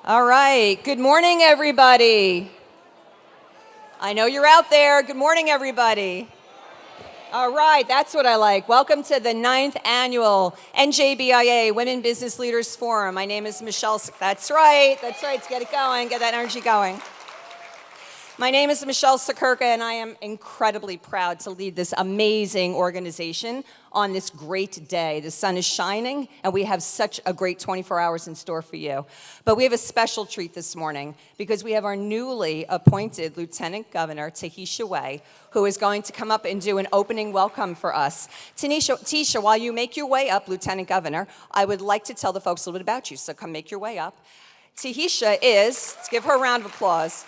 All right, good morning, everybody. I know you're out there. Good morning, everybody. All right, that's what I like. Welcome to the 9th annual NJBIA Women Business Leaders Forum. My name is Michele. That's right. Let's get it going, get that energy going. My name is Michele Siekerka, and I am incredibly proud to lead this amazing organization on this great day. The sun is shining, and we have such a great 24 hours in store for you. But we have a special treat this morning because we have our newly appointed Lieutenant Governor, Tahesha, who is going to come up and do an opening welcome for us. Tahesha, while you make your way up, Lieutenant Governor, I would like to tell the folks a little bit about you, so come make your way up. Tahesha is, let's give her a round of applause.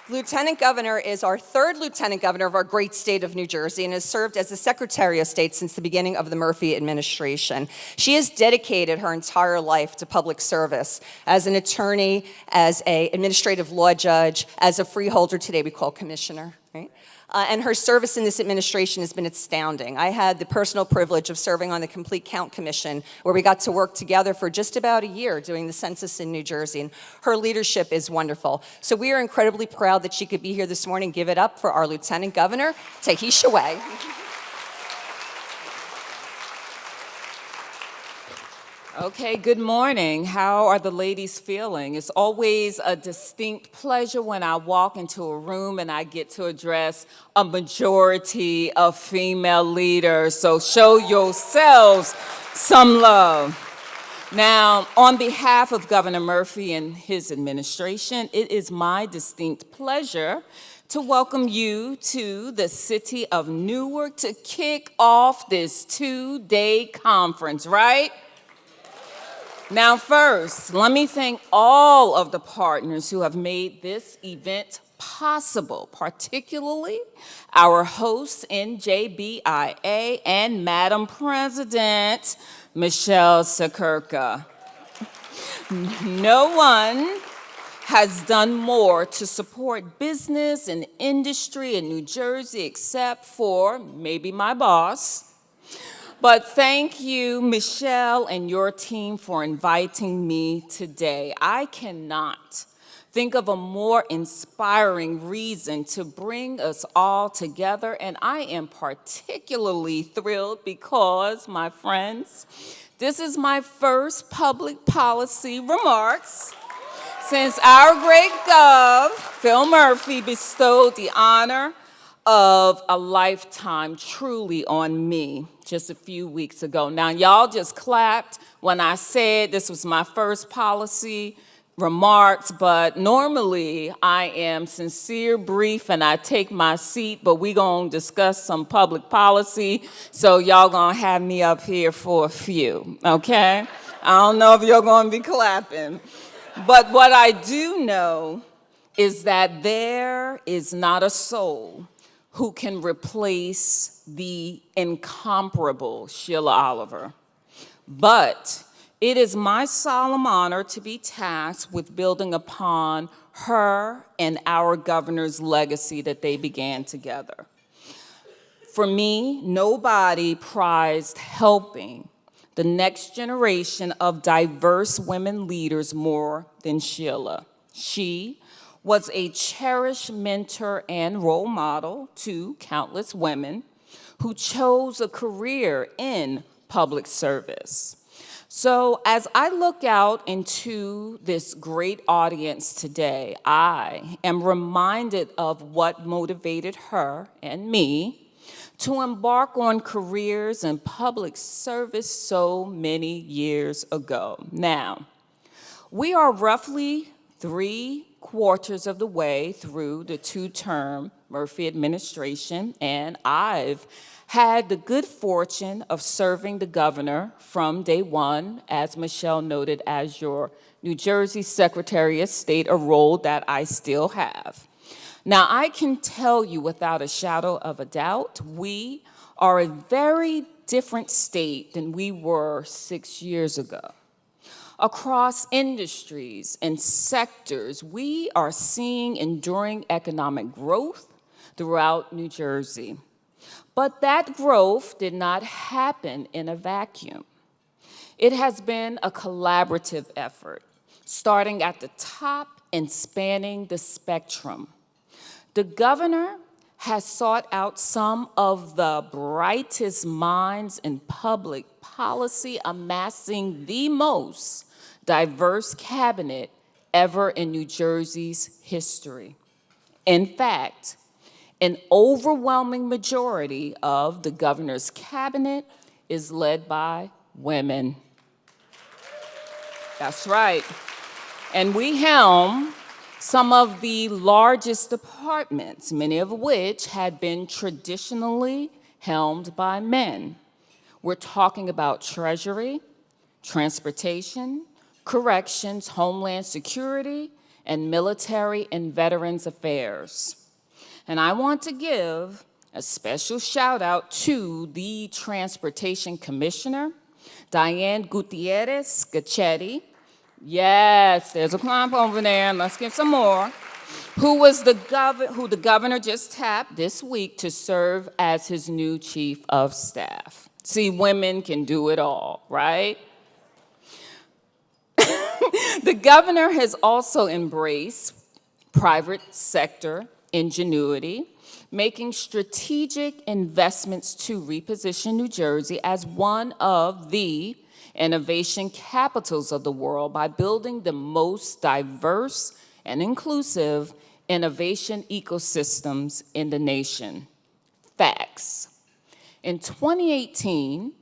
Lieutenant Governor is our third Lieutenant Governor of our great state of New Jersey and has served as the Secretary of State since the beginning of the Murphy administration. She has dedicated her entire life to public service as an attorney, as an administrative law judge, as a freeholder, today we call commissioner, right? And her service in this administration has been astounding. I had the personal privilege of serving on the Complete Count Commission, where we got to work together for just about a year doing the census in New Jersey, and her leadership is wonderful. So we are incredibly proud that she could be here this morning. Give it up for our Lieutenant Governor, Tahesha. Okay, good morning. How are the ladies feeling? It's always a distinct pleasure when I walk into a room and I get to address a majority of female leaders. So show yourselves some love. Now, on behalf of Governor Murphy and his administration, it is my distinct pleasure to welcome you to the city of Newark to kick off this two-day conference, right? Now first, let me thank all of the partners who have made this event possible, particularly our host, NJBIA, and Madam President, Michele Siekerka. No one has done more to support business and industry in New Jersey except for maybe my boss. But thank you, Michele, and your team for inviting me today. I cannot think of a more inspiring reason to bring us all together, and I am particularly thrilled because, my friends, this is my first public policy remarks since our great Gov, Phil Murphy, bestowed the honor of a lifetime truly on me just a few weeks ago. Now, y'all just clapped when I said this was my first policy remarks, but normally I am sincere, brief, and I take my seat, but we gonna discuss some public policy, so y'all gonna have me up here for a few, okay? I don't know if you're gonna be clapping, but what I do know is that there is not a soul who can replace the incomparable Sheila Oliver. But it is my solemn honor to be tasked with building upon her and our governor's legacy that they began together. For me, nobody prized helping the next generation of diverse women leaders more than Sheila. She was a cherished mentor and role model to countless women who chose a career in public service. So as I look out into this great audience today, I am reminded of what motivated her and me to embark on careers in public service so many years ago. Now, we are roughly 3/4 of the way through the two-term Murphy administration, and I've had the good fortune of serving the governor from day one, as Michele noted, as your New Jersey Secretary of State, a role that I still have. Now, I can tell you without a shadow of a doubt, we are a very different state than we were 6 years ago. Across industries and sectors, we are seeing enduring economic growth throughout New Jersey. But that growth did not happen in a vacuum. It has been a collaborative effort, starting at the top and spanning the spectrum. The governor has sought out some of the brightest minds in public policy, amassing the most diverse cabinet ever in New Jersey's history. In fact, an overwhelming majority of the governor's cabinet is led by women. That's right. And we helm some of the largest departments, many of which had been traditionally helmed by men. We're talking about Treasury, Transportation, Corrections, Homeland Security, and Military and Veterans Affairs. And I want to give a special shout out to the Transportation Commissioner, Diane Gutierrez Gachetti. Yes, there's a clump over there, let's give some more. Who the governor just tapped this week to serve as his new chief of staff. See, women can do it all, right? The governor has also embraced private sector ingenuity, making strategic investments to reposition New Jersey as one of the innovation capitals of the world by building the most diverse and inclusive innovation ecosystems in the nation. Facts. In 2018,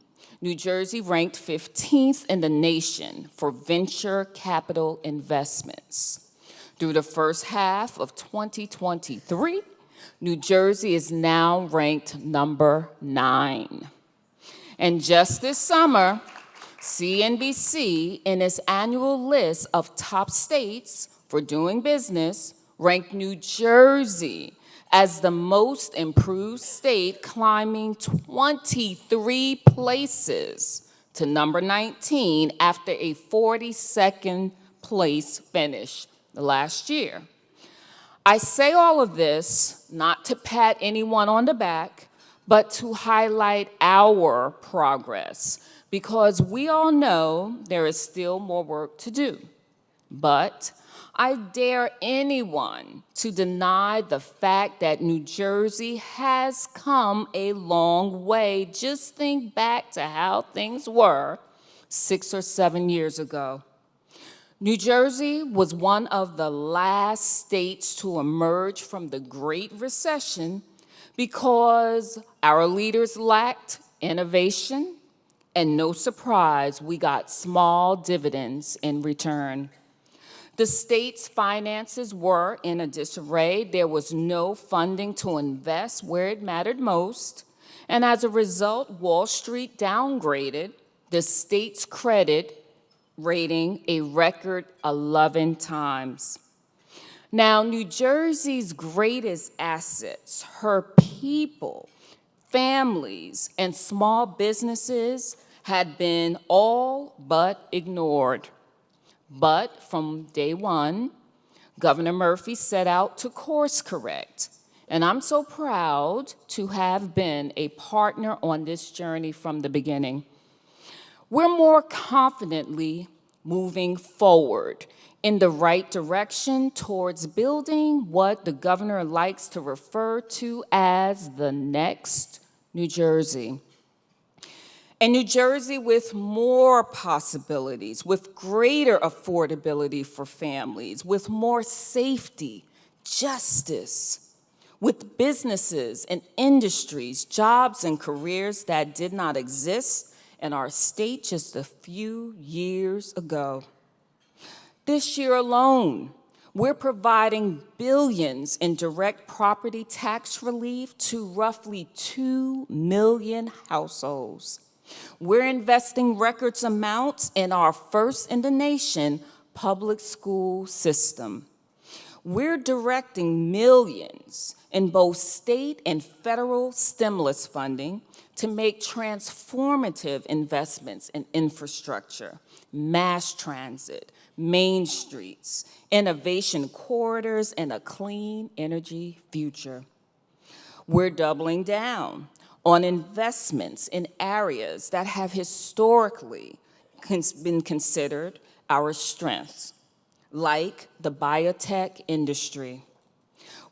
New Jersey ranked 15th in the nation for venture capital investments. Through the first half of 2023, New Jersey is now ranked number 9. And just this summer, CNBC, in its annual list of top states for doing business, ranked New Jersey as the most improved state, climbing 23 places to number 19 after a 42nd place finish last year. I say all of this not to pat anyone on the back, but to highlight our progress, because we all know there is still more work to do. But I dare anyone to deny the fact that New Jersey has come a long way. Just think back to how things were 6 or 7 years ago. New Jersey was one of the last states to emerge from the Great Recession because our leaders lacked innovation, and no surprise, we got small dividends in return. The state's finances were in a disarray. There was no funding to invest where it mattered most, and as a result, Wall Street downgraded the state's credit rating a record 11 times. Now, New Jersey's greatest assets, her people, families, and small businesses had been all but ignored. But from day one, Governor Murphy set out to course correct. And I'm so proud to have been a partner on this journey from the beginning. We're more confidently moving forward in the right direction towards building what the governor likes to refer to as the next New Jersey. A New Jersey with more possibilities, with greater affordability for families, with more safety, justice, with businesses and industries, jobs and careers that did not exist in our state just a few years ago. This year alone, we're providing billions in direct property tax relief to roughly 2 million households. We're investing record amounts in our first in the nation public school system. We're directing millions in both state and federal stimulus funding to make transformative investments in infrastructure, mass transit, main streets, innovation corridors, and a clean energy future. We're doubling down on investments in areas that have historically been considered our strengths, like the biotech industry.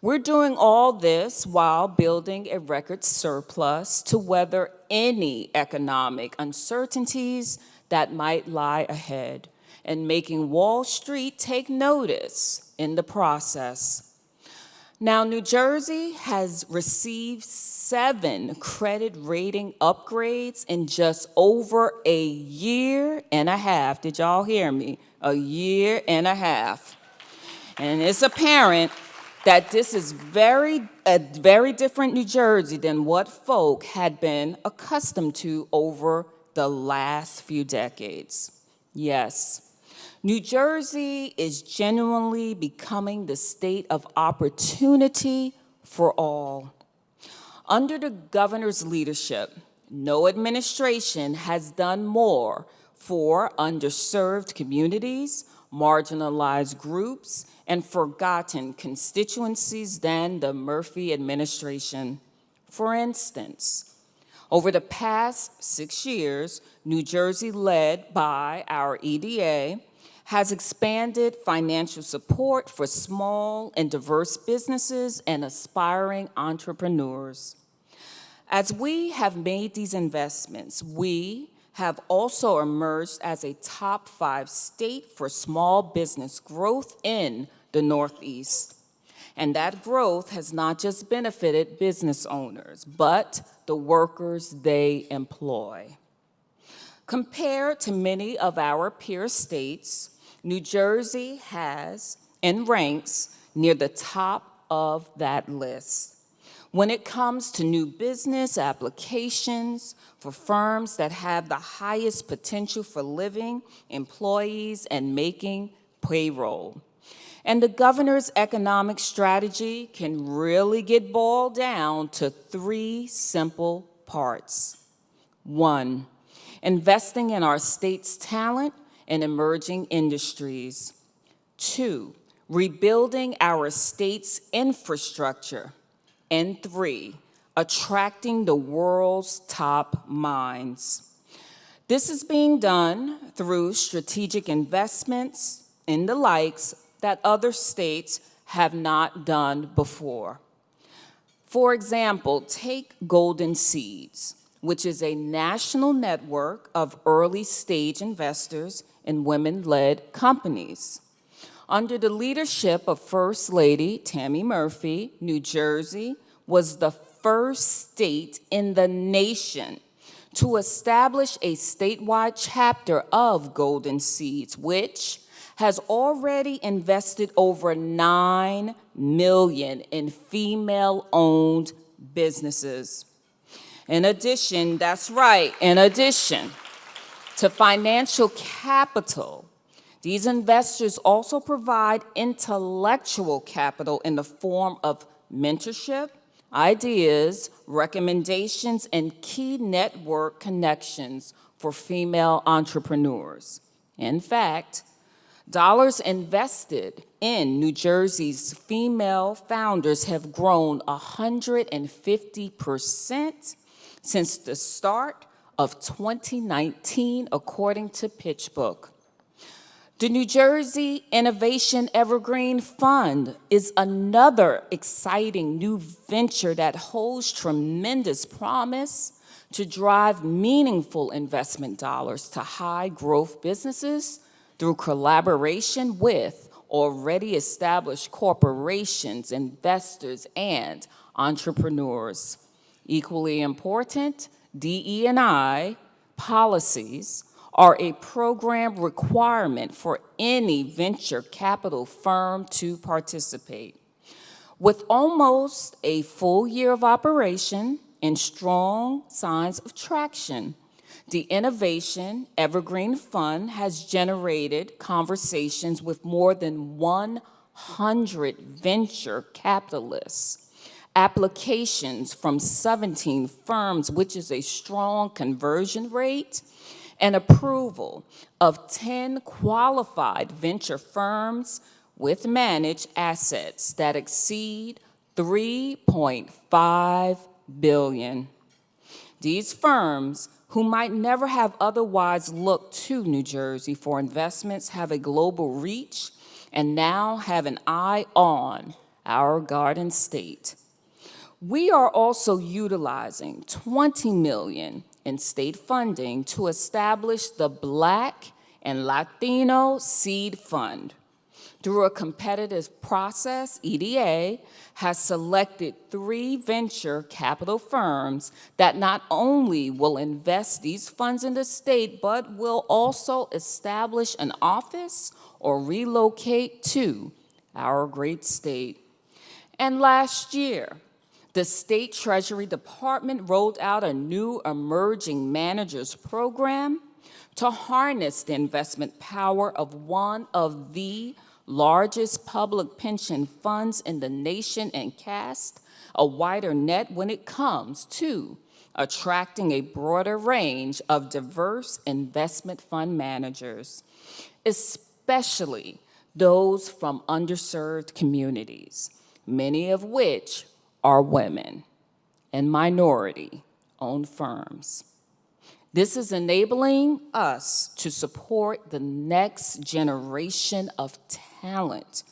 We're doing all this while building a record surplus to weather any economic uncertainties that might lie ahead, and making Wall Street take notice in the process. Now, New Jersey has received 7 credit rating upgrades in just over a year and a half. Did y'all hear me? A year and a half. And it's apparent that this is a very different New Jersey than what folk had been accustomed to over the last few decades. Yes, New Jersey is genuinely becoming the state of opportunity for all. Under the governor's leadership, no administration has done more for underserved communities, marginalized groups, and forgotten constituencies than the Murphy administration. For instance, over the past 6 years, New Jersey, led by our EDA, has expanded financial support for small and diverse businesses and aspiring entrepreneurs. As we have made these investments, we have also emerged as a top 5 state for small business growth in the Northeast. And that growth has not just benefited business owners, but the workers they employ. Compared to many of our peer states, New Jersey has and ranks near the top of that list when it comes to new business applications for firms that have the highest potential for living, employees, and making payroll. And the governor's economic strategy can really get boiled down to 3 simple parts. 1, investing in our state's talent and emerging industries. 2, rebuilding our state's infrastructure. And 3, attracting the world's top minds. This is being done through strategic investments in the likes that other states have not done before. For example, take Golden Seeds, which is a national network of early-stage investors and women-led companies. Under the leadership of First Lady Tammy Murphy, New Jersey was the first state in the nation to establish a statewide chapter of Golden Seeds, which has already invested over $9 million in female-owned businesses. In addition, that's right, in addition to financial capital, these investors also provide intellectual capital in the form of mentorship, ideas, recommendations, and key network connections for female entrepreneurs. In fact, dollars invested in New Jersey's female founders have grown 150% since the start of 2019, according to PitchBook. The New Jersey Innovation Evergreen Fund is another exciting new venture that holds tremendous promise to drive meaningful investment dollars to high-growth businesses through collaboration with already established corporations, investors, and entrepreneurs. Equally important, DE&I policies are a program requirement for any venture capital firm to participate. With almost a full year of operation and strong signs of traction, the Innovation Evergreen Fund has generated conversations with more than 100 venture capitalists, applications from 17 firms, which is a strong conversion rate, and approval of 10 qualified venture firms with managed assets that exceed $3.5 billion. These firms who might never have otherwise looked to New Jersey for investments have a global reach and now have an eye on our Garden State. We are also utilizing $20 million in state funding to establish the Black and Latino Seed Fund. Through a competitive process, EDA has selected 3 venture capital firms that not only will invest these funds in the state, but will also establish an office or relocate to our great state. And last year, the State Treasury Department rolled out a new Emerging Managers Program to harness the investment power of one of the largest public pension funds in the nation and cast a wider net when it comes to attracting a broader range of diverse investment fund managers, especially those from underserved communities, many of which are women and minority-owned firms. This is enabling us to support the next generation of talent,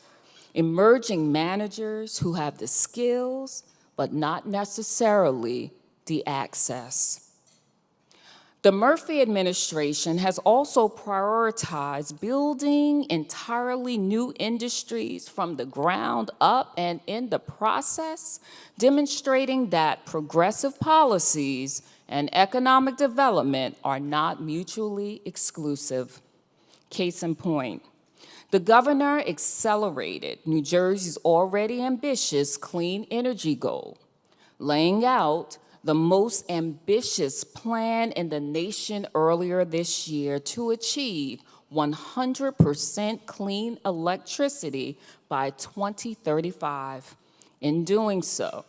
emerging managers who have the skills, but not necessarily the access. The Murphy administration has also prioritized building entirely new industries from the ground up, and in the process, demonstrating that progressive policies and economic development are not mutually exclusive. Case in point, the governor accelerated New Jersey's already ambitious clean energy goal, laying out the most ambitious plan in the nation earlier this year to achieve 100% clean electricity by 2035. In doing so,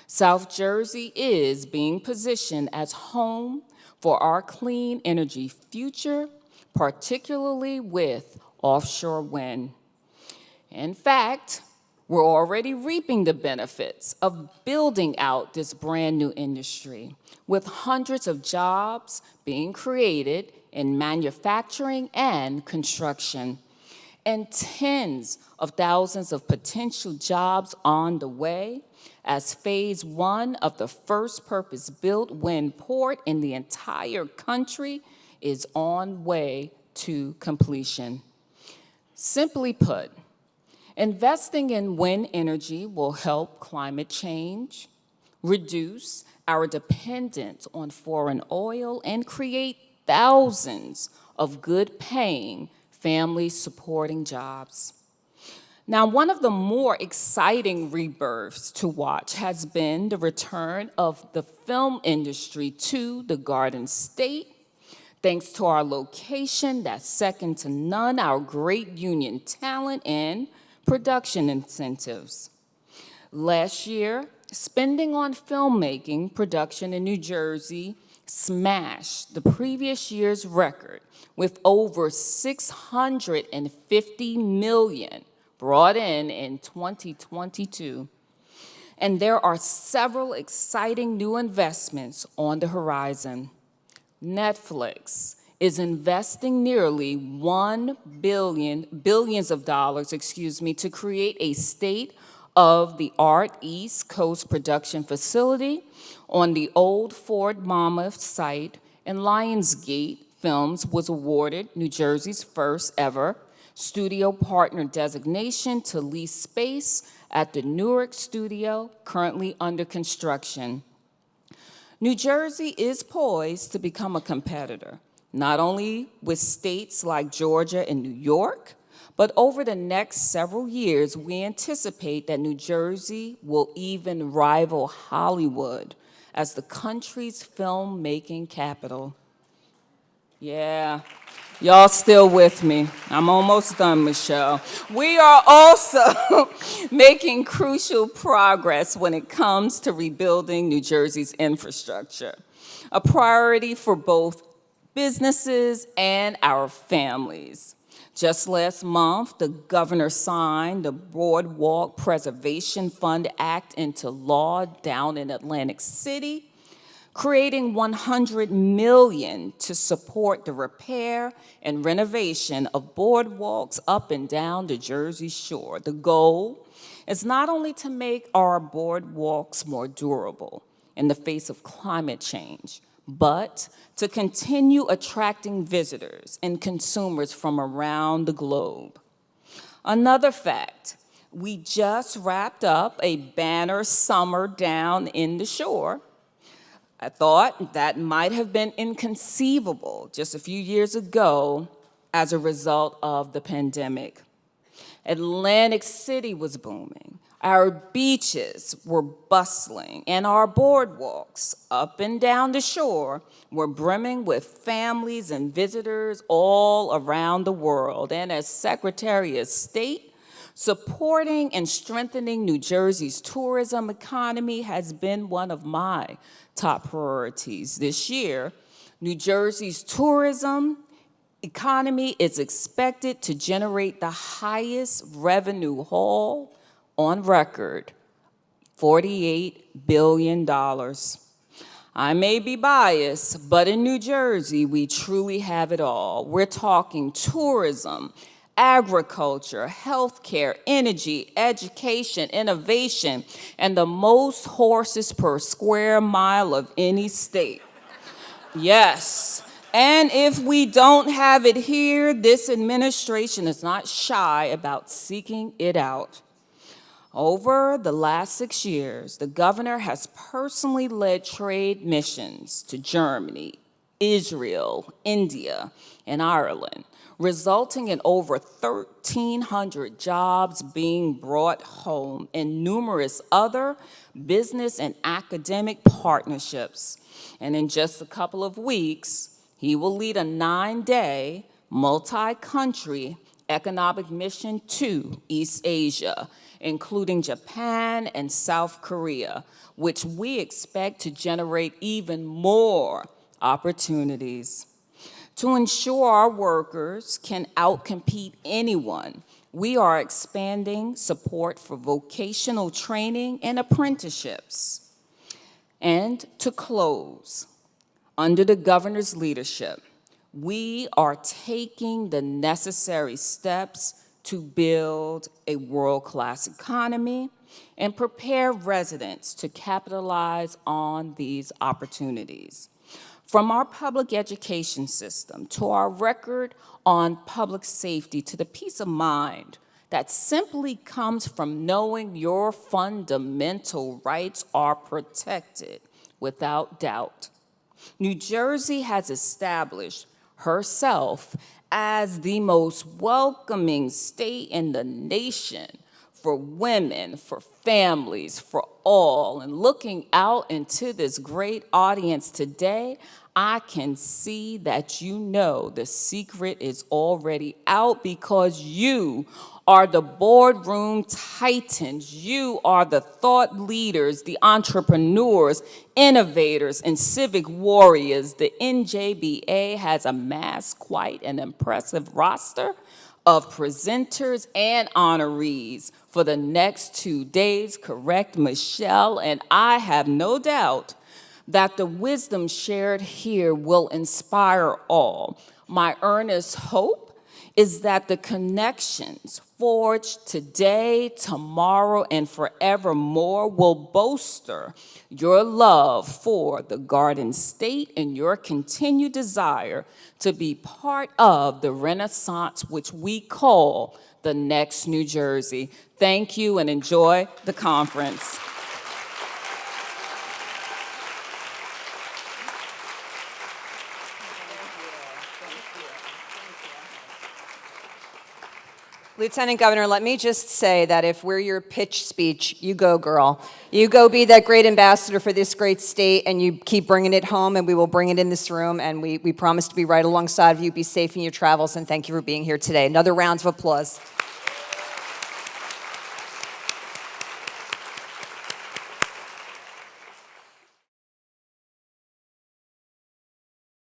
South Jersey is being positioned as home for our clean energy future, particularly with offshore wind. In fact, we're already reaping the benefits of building out this brand new industry, with hundreds of jobs being created in manufacturing and construction, and tens of thousands of potential jobs on the way as phase 1 of the first purpose-built wind port in the entire country is on way to completion. Simply put, investing in wind energy will help climate change, reduce our dependence on foreign oil, and create thousands of good-paying, family-supporting jobs. Now, one of the more exciting rebirths to watch has been the return of the film industry to the Garden State, thanks to our location that's second to none, our great union talent, and production incentives. Last year, spending on filmmaking production in New Jersey smashed the previous year's record with over $650 million brought in 2022. And there are several exciting new investments on the horizon. Netflix is investing nearly billions of dollars, to create a state-of-the-art East Coast production facility on the old Fort Monmouth site, and Lionsgate Films was awarded New Jersey's first ever studio partner designation to lease space at the Newark studio, currently under construction. New Jersey is poised to become a competitor, not only with states like Georgia and New York, but over the next several years, we anticipate that New Jersey will even rival Hollywood as the country's filmmaking capital. Yeah, y'all still with me. I'm almost done, Michelle. We are also making crucial progress when it comes to rebuilding New Jersey's infrastructure, a priority for both businesses and our families. Just last month, the governor signed the Boardwalk Preservation Fund Act into law down in Atlantic City, creating $100 million to support the repair and renovation of boardwalks up and down the Jersey Shore. The goal is not only to make our boardwalks more durable in the face of climate change, but to continue attracting visitors and consumers from around the globe. Another fact, we just wrapped up a banner summer down in the shore. I thought that might have been inconceivable just a few years ago as a result of the pandemic. Atlantic City was booming. Our beaches were bustling, and our boardwalks up and down the shore were brimming with families and visitors all around the world. And as Secretary of State, supporting and strengthening New Jersey's tourism economy has been one of my top priorities. This year, New Jersey's tourism economy is expected to generate the highest revenue haul on record, $48 billion. I may be biased, but in New Jersey, we truly have it all. We're talking tourism, agriculture, healthcare, energy, education, innovation, and the most horses per square mile of any state. Yes. And if we don't have it here, this administration is not shy about seeking it out. Over the last 6 years, the governor has personally led trade missions to Germany, Israel, India, and Ireland, resulting in over 1,300 jobs being brought home and numerous other business and academic partnerships. And in just a couple of weeks, he will lead a 9-day, multi-country economic mission to East Asia, including Japan and South Korea, which we expect to generate even more opportunities. To ensure our workers can outcompete anyone, we are expanding support for vocational training and apprenticeships. And to close, under the governor's leadership, we are taking the necessary steps to build a world-class economy and prepare residents to capitalize on these opportunities. From our public education system to our record on public safety to the peace of mind that simply comes from knowing your fundamental rights are protected without doubt. New Jersey has established herself as the most welcoming state in the nation for women, for families, for all. And looking out into this great audience today, I can see that you know the secret is already out because you are the boardroom titans. You are the thought leaders, the entrepreneurs, innovators, and civic warriors. The NJBIA has amassed quite an impressive roster of presenters and honorees for the next 2 days, correct, Michelle? And I have no doubt that the wisdom shared here will inspire all. My earnest hope is that the connections forged today, tomorrow, and forevermore will bolster your love for the Garden State and your continued desire to be part of the Renaissance, which we call the next New Jersey. Thank you and enjoy the conference. Lieutenant Governor, let me just say that if we're your pitch speech, you go, girl. You go be that great ambassador for this great state, and you keep bringing it home, and we will bring it in this room, and we promise to be right alongside of you. Be safe in your travels, and thank you for being here today. Another round of applause.